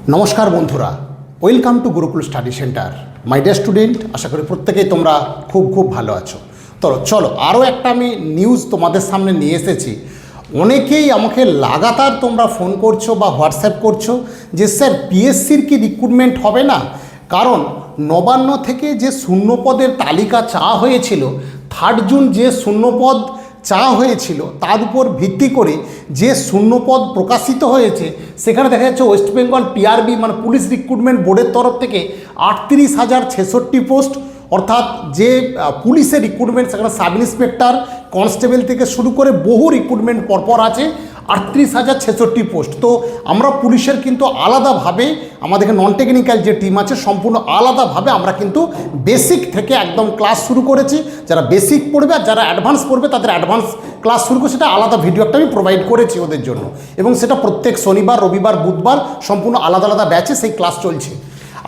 নমস্কার বন্ধুরা, welcome to Gurukul study centre. My dear student, আশা করি প্রত্যেকেই তোমরা খুব ভালো আছো। তো চলো আরও একটা আমি নিউজ তোমাদের সামনে নিয়ে এসেছি। অনেকেই আমাকে লাগাতার তোমরা ফোন করছো বা হোয়াটসঅ্যাপ করছো যে স্যার পিএসসির কি রিক্রুটমেন্ট হবে না, কারণ নবান্ন থেকে যে শূন্যপদের তালিকা চাওয়া হয়েছিল, 3 জুন যে শূন্যপদ চাওয়া হয়েছিল তার উপর ভিত্তি করে যে শূন্যপদ প্রকাশিত হয়েছে, সেখানে দেখা যাচ্ছে ওয়েস্ট বেঙ্গল পিআরবি মানে পুলিশ রিক্রুটমেন্ট বোর্ডের তরফ থেকে 38,066 পোস্ট, অর্থাৎ যে পুলিশের রিক্রুটমেন্ট সেখানে সাব ইন্সপেক্টর, কনস্টেবল থেকে শুরু করে বহু রিক্রুটমেন্ট পরপর আছে, 38,066 পোস্ট। তো আমরা পুলিশের কিন্তু আলাদাভাবে আমাদের নন টেকনিক্যাল যে টিম আছে সম্পূর্ণ আলাদাভাবে আমরা কিন্তু বেসিক থেকে একদম ক্লাস শুরু করেছি। যারা বেসিক পড়বে আর যারা অ্যাডভান্স পড়বে তাদের অ্যাডভান্স ক্লাস শুরু করে সেটা আলাদা ভিডিও একটা আমি প্রোভাইড করেছি ওদের জন্য, এবং সেটা প্রত্যেক শনিবার, রবিবার, বুধবার সম্পূর্ণ আলাদা আলাদা ব্যাচে সেই ক্লাস চলছে।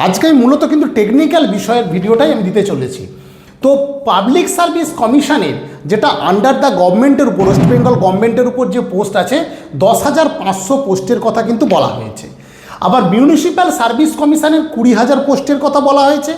আজকে আমি মূলত কিন্তু টেকনিক্যাল বিষয়ের ভিডিওটাই আমি দিতে চলেছি। তো পাবলিক সার্ভিস কমিশনের যেটা আন্ডার দ্য গভর্নমেন্টের উপর, ওয়েস্ট বেঙ্গল গভর্নমেন্টের উপর যে পোস্ট আছে 10,500 পোস্টের কথা কিন্তু বলা হয়েছে। আবার মিউনিসিপ্যাল সার্ভিস কমিশনের 20,000 পোস্টের কথা বলা হয়েছে,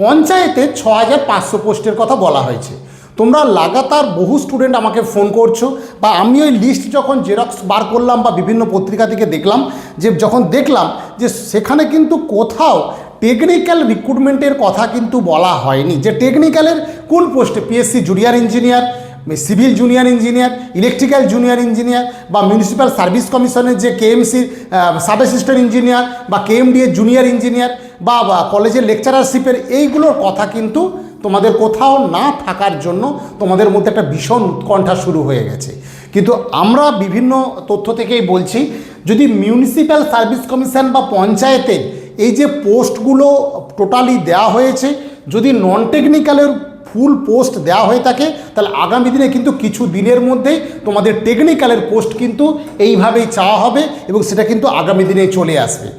পঞ্চায়েতে 6,500 পোস্টের কথা বলা হয়েছে। তোমরা লাগাতার বহু স্টুডেন্ট আমাকে ফোন করছো, বা আমি ওই লিস্ট যখন জেরক্স বার করলাম বা বিভিন্ন পত্রিকা থেকে দেখলাম, যে যখন দেখলাম যে সেখানে কিন্তু কোথাও টেকনিক্যাল রিক্রুটমেন্টের কথা কিন্তু বলা হয়নি, যে টেকনিক্যালের কোন পোস্টে PSC junior engineer, civil junior engineer, electrical junior engineer, বা মিউনিসিপ্যাল সার্ভিস কমিশনের যে কেএমসি সাব অ্যাসিস্ট্যান্ট ইঞ্জিনিয়ার বা কেএমডি এর জুনিয়র ইঞ্জিনিয়ার বা কলেজের লেকচারারশিপের, এইগুলোর কথা কিন্তু তোমাদের কোথাও না থাকার জন্য তোমাদের মধ্যে একটা ভীষণ উৎকণ্ঠা শুরু হয়ে গেছে। কিন্তু আমরা বিভিন্ন তথ্য থেকেই বলছি, যদি মিউনিসিপ্যাল সার্ভিস কমিশন বা পঞ্চায়েতের এই যে পোস্টগুলো টোটালি দেওয়া হয়েছে, যদি নন টেকনিক্যালের ফুল পোস্ট দেওয়া হয়ে থাকে, তাহলে আগামী দিনে কিন্তু কিছু দিনের মধ্যেই তোমাদের টেকনিক্যালের পোস্ট কিন্তু এইভাবেই চাওয়া হবে, এবং সেটা কিন্তু আগামী দিনে চলে আসবে।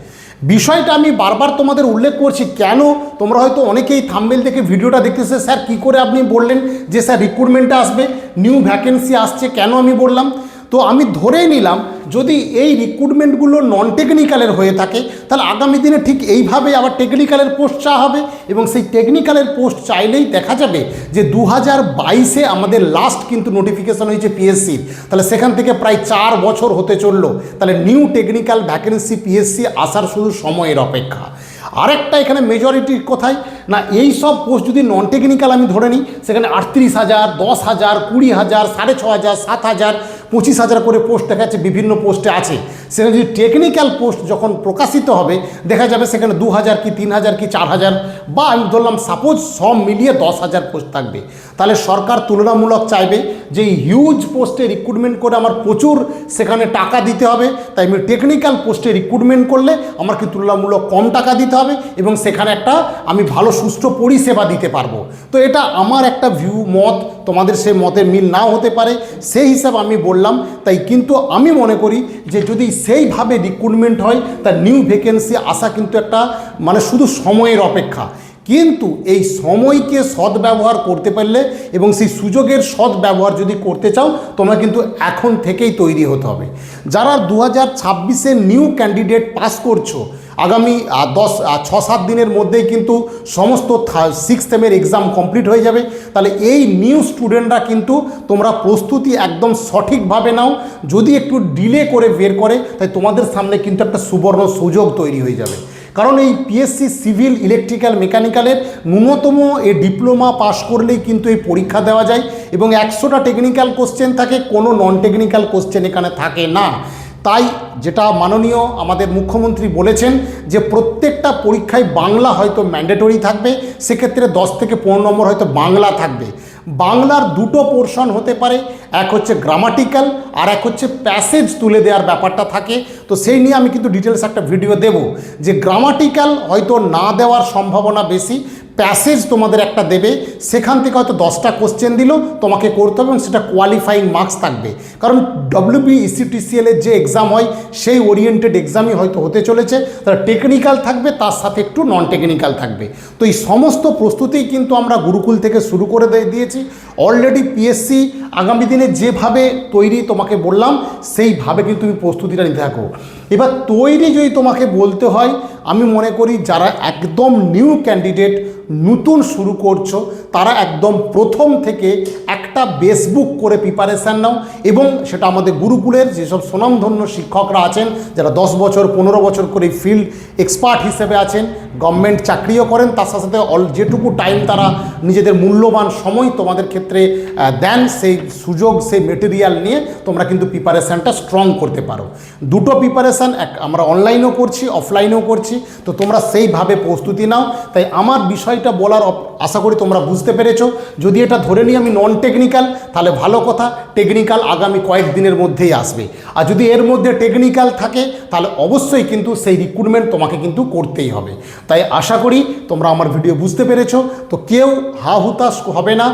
বিষয়টা আমি বারবার তোমাদের উল্লেখ করছি, কেন তোমরা হয়তো অনেকেই থাম্বনেল দেখে ভিডিওটা দেখতেছে, স্যার কী করে আপনি বললেন যে স্যার রিক্রুটমেন্টে আসবে, নিউ ভ্যাকেন্সি আসছে, কেন আমি বললাম? তো আমি ধরেই নিলাম যদি এই রিক্রুটমেন্টগুলো নন টেকনিক্যালের হয়ে থাকে, তাহলে আগামী দিনে ঠিক এইভাবে আবার টেকনিক্যালের পোস্ট চাওয়া হবে, এবং সেই টেকনিক্যালের পোস্ট চাইলেই দেখা যাবে যে 2022-এ আমাদের লাস্ট কিন্তু নোটিফিকেশন হয়েছে পিএসসির, তাহলে সেখান থেকে প্রায় 4 বছর হতে চললো, তাহলে নিউ টেকনিক্যাল ভ্যাকেন্সি পিএসসি আসার শুধু সময়ের অপেক্ষা। আরেকটা এখানে মেজরিটি কোথায় না, এই সব পোস্ট যদি নন টেকনিক্যাল আমি ধরে নিই, সেখানে 38,000, 10,000, 20,000, 6,500, 7,000, 25,000 করে পোস্ট দেখা যাচ্ছে বিভিন্ন পোস্টে আছে। সেখানে যদি টেকনিক্যাল পোস্ট যখন প্রকাশিত হবে, দেখা যাবে সেখানে 2,000 কি 3,000 কি 4,000, বা আমি ধরলাম সাপোজ সব মিলিয়ে 10,000 পোস্ট থাকবে। তাহলে সরকার তুলনামূলক চাইবে যে এই হিউজ পোস্টে রিক্রুটমেন্ট করে আমার প্রচুর সেখানে টাকা দিতে হবে, তাই আমি টেকনিক্যাল পোস্টে রিক্রুটমেন্ট করলে আমার কি তুলনামূলক কম টাকা দিতে হবে, এবং সেখানে একটা আমি ভালো সুষ্ঠু পরিষেবা দিতে পারবো। তো এটা আমার একটা মত, তোমাদের সেই মতের মিল নাও হতে পারে, সেই হিসাবে আমি বললাম। তাই কিন্তু আমি মনে করি যে যদি সেইভাবে রিক্রুটমেন্ট হয়, তার নিউ ভ্যাকেন্সি আসা কিন্তু একটা মানে শুধু সময়ের অপেক্ষা। কিন্তু এই সময়কে সদ্ব্যবহার করতে পারলে এবং সেই সুযোগের সদ্ব্যবহার যদি করতে চাও, তোমরা কিন্তু এখন থেকেই তৈরি হতে হবে। যারা 2026-এ নিউ ক্যান্ডিডেট পাস করছো, আগামী 6-7 দিনের মধ্যেই কিন্তু সমস্ত 6th সেমের এক্সাম কমপ্লিট হয়ে যাবে। তাহলে এই নিউ স্টুডেন্টরা কিন্তু তোমরা প্রস্তুতি একদম সঠিকভাবে নাও। যদি একটু ডিলে করে বের করে, তাই তোমাদের সামনে কিন্তু একটা সুবর্ণ সুযোগ তৈরি হয়ে যাবে। কারণ এই পিএসসি সিভিল, ইলেকট্রিক্যাল, মেকানিক্যালের ন্যূনতম এই ডিপ্লোমা পাস করলেই কিন্তু এই পরীক্ষা দেওয়া যায়, এবং 100টা টেকনিক্যাল কোশ্চেন থাকে, কোনো নন টেকনিক্যাল কোশ্চেন এখানে থাকে না। তাই যেটা মাননীয় আমাদের মুখ্যমন্ত্রী বলেছেন যে প্রত্যেকটা পরীক্ষায় বাংলা হয়তো ম্যান্ডেটরি থাকবে, সেক্ষেত্রে 10 থেকে 15 নম্বর হয়তো বাংলা থাকবে। বাংলার 2টো পোর্শন হতে পারে, এক হচ্ছে গ্রামাটিক্যাল আর এক হচ্ছে প্যাসেজ তুলে দেওয়ার ব্যাপারটা থাকে। তো সেই নিয়ে আমি কিন্তু ডিটেলস একটা ভিডিও দেব, যে গ্রামাটিক্যাল হয়তো না দেওয়ার সম্ভাবনা বেশি, প্যাসেজ তোমাদের একটা দেবে, সেখান থেকে হয়তো 10টা কোশ্চেন দিল, তোমাকে করতে হবে এবং সেটা কোয়ালিফাইং মার্কস থাকবে। কারণ WBECTCL এর যে এক্সাম হয় সেই ওরিয়েন্টেড এক্সামই হয়তো হতে চলেছে, তারা টেকনিক্যাল থাকবে, তার সাথে একটু নন টেকনিক্যাল থাকবে। তো এই সমস্ত প্রস্তুতিই কিন্তু আমরা গুরুকুল থেকে শুরু করে দিয়েছি অলরেডি। পিএসসি আগামী দিনে যেভাবে তৈরি তোমাকে বললাম সেইভাবে কিন্তু তুমি প্রস্তুতিটা নিতে থাকো। এবার তৈরি যদি তোমাকে বলতে হয়, আমি মনে করি যারা একদম নিউ ক্যান্ডিডেট, নতুন শুরু করছো, তারা একদম প্রথম থেকে একটা বেসবুক করে প্রিপারেশান নাও। এবং সেটা আমাদের গুরুকুলের যেসব স্বনামধন্য শিক্ষকরা আছেন, যারা 10 বছর 15 বছর করে ফিল্ড এক্সপার্ট হিসেবে আছেন, গভর্নমেন্ট চাকরিও করেন, তার সাথে সাথে যেটুকু টাইম তারা নিজেদের মূল্যবান সময় তোমাদের ক্ষেত্রে দেন, সেই সুযোগ, সেই মেটেরিয়াল নিয়ে তোমরা কিন্তু প্রিপারেশানটা স্ট্রং করতে পারো। দুটো প্রিপারেশান আমরা অনলাইনেও করছি, অফলাইনেও করছি, তো তোমরা সেইভাবে প্রস্তুতি নাও। তাই আমার বিষয়টা বলার আশা করি তোমরা বুঝতে পেরেছো। যদি এটা ধরে নিই আমি নন টেকনিক্যাল, তাহলে ভালো কথা, টেকনিক্যাল আগামী কয়েকদিনের মধ্যেই আসবে। আর যদি এর মধ্যে টেকনিক্যাল থাকে, তাহলে অবশ্যই কিন্তু সেই রিক্রুটমেন্ট তোমাকে কিন্তু করতেই হবে। তাই আশা করি তোমরা আমার ভিডিও বুঝতে পেরেছো। তো কেউ হা হুতাশ হবে না,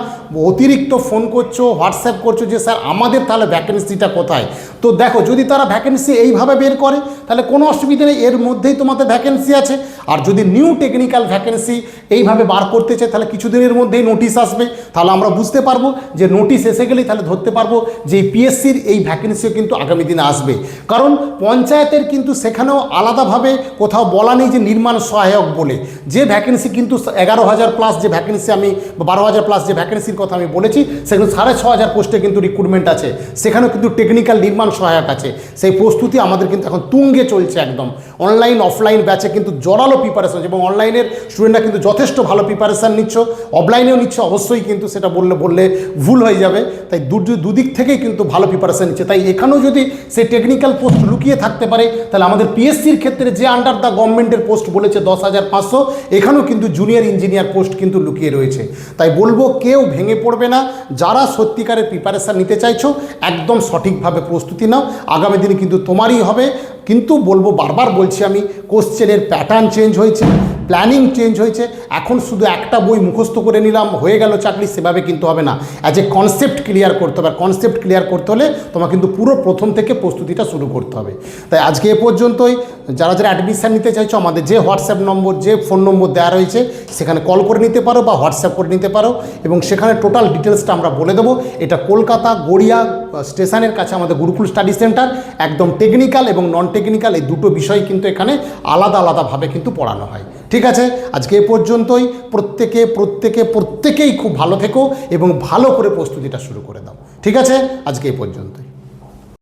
অতিরিক্ত ফোন করছো, হোয়াটসঅ্যাপ করছো যে স্যার আমাদের তাহলে ভ্যাকেন্সিটা কোথায়। তো দেখো, যদি তারা ভ্যাকেন্সি এইভাবে বের করে তাহলে কোনো অসুবিধা নেই, এর মধ্যেই তোমাদের ভ্যাকেন্সি আছে। আর যদি নিউ টেকনিক্যাল ভ্যাকেন্সি এইভাবে বার করতে চায়, তাহলে কিছুদিনের মধ্যেই নোটিশ আসবে, তাহলে আমরা বুঝতে পারবো যে নোটিশ এসে গেলেই তাহলে ধরতে পারবো যে এই পিএসসির এই ভ্যাকেন্সিও কিন্তু আগামী দিনে আসবে। কারণ পঞ্চায়েতের কিন্তু সেখানেও আলাদাভাবে কোথাও বলা নেই যে নির্মাণ সহায়ক বলে, যে ভ্যাকেন্সি কিন্তু 11,000 প্লাস যে ভ্যাকেন্সি আমি 12,000 প্লাস যে ভ্যাকেন্সির কথা আমি বলেছি, সেখানে 6,500 পোস্টে কিন্তু রিক্রুটমেন্ট আছে, সেখানেও কিন্তু টেকনিক্যাল নির্মাণ সহায়ক আছে। সেই প্রস্তুতি আমাদের কিন্তু এখন তুঙ্গে চলছে একদম। অনলাইন অফলাইন ব্যাচে কিন্তু জোরালো প্রিপারেশন, এবং অনলাইনের স্টুডেন্টরা কিন্তু যথেষ্ট ভালো প্রিপারেশান নিচ্ছ, অফলাইনেও নিচ্ছ অবশ্যই, কিন্তু সেটা বললে ভুল হয়ে যাবে। তাই দুদিক থেকেই কিন্তু ভালো প্রিপারেশান নিচ্ছে। তাই এখানেও যদি সেই টেকনিক্যাল পোস্ট লুকিয়ে থাকতে পারে, তাহলে আমাদের পিএসসির ক্ষেত্রে যে আন্ডার দ্য গভর্নমেন্টের পোস্ট বলেছে 10,500, এখানেও কিন্তু জুনিয়র ইঞ্জিনিয়ার পোস্ট কিন্তু লুকিয়ে রয়েছে। তাই বলবো কেউ ভেঙে পড়বে না, যারা সত্যিকারের প্রিপারেশান নিতে চাইছো একদম সঠিকভাবে প্রস্তুতি নাও, আগামী দিনে কিন্তু তোমারই হবে। কিন্তু বলবো, বারবার বলছি আমি, কোশ্চেনের প্যাটার্ন চেঞ্জ হয়েছে, প্ল্যানিং চেঞ্জ হয়েছে। এখন শুধু একটা বই মুখস্থ করে নিলাম হয়ে গেল চাকরি, সেভাবে কিন্তু হবে না। অ্যাজ এ কনসেপ্ট ক্লিয়ার করতে হবে, আর কনসেপ্ট ক্লিয়ার করতে হলে তোমাকে কিন্তু পুরো প্রথম থেকে প্রস্তুতিটা শুরু করতে হবে। তাই আজকে এ পর্যন্তই। যারা যারা অ্যাডমিশান নিতে চাইছো, আমাদের যে হোয়াটসঅ্যাপ নম্বর, যে ফোন নম্বর দেওয়া রয়েছে, সেখানে কল করে নিতে পারো বা হোয়াটসঅ্যাপ করে নিতে পারো, এবং সেখানে টোটাল ডিটেলসটা আমরা বলে দেবো। এটা কলকাতা গড়িয়া স্টেশনের কাছে আমাদের গুরুকুল স্টাডি সেন্টার। একদম টেকনিক্যাল এবং নন টেকনিক্যাল এই দুটো বিষয় কিন্তু এখানে আলাদা আলাদাভাবে কিন্তু পড়ানো হয়। ঠিক আছে, আজকে এ পর্যন্তই। প্রত্যেকেই খুব ভালো থেকো এবং ভালো করে প্রস্তুতিটা শুরু করে দাও। ঠিক আছে, আজকে এ পর্যন্তই।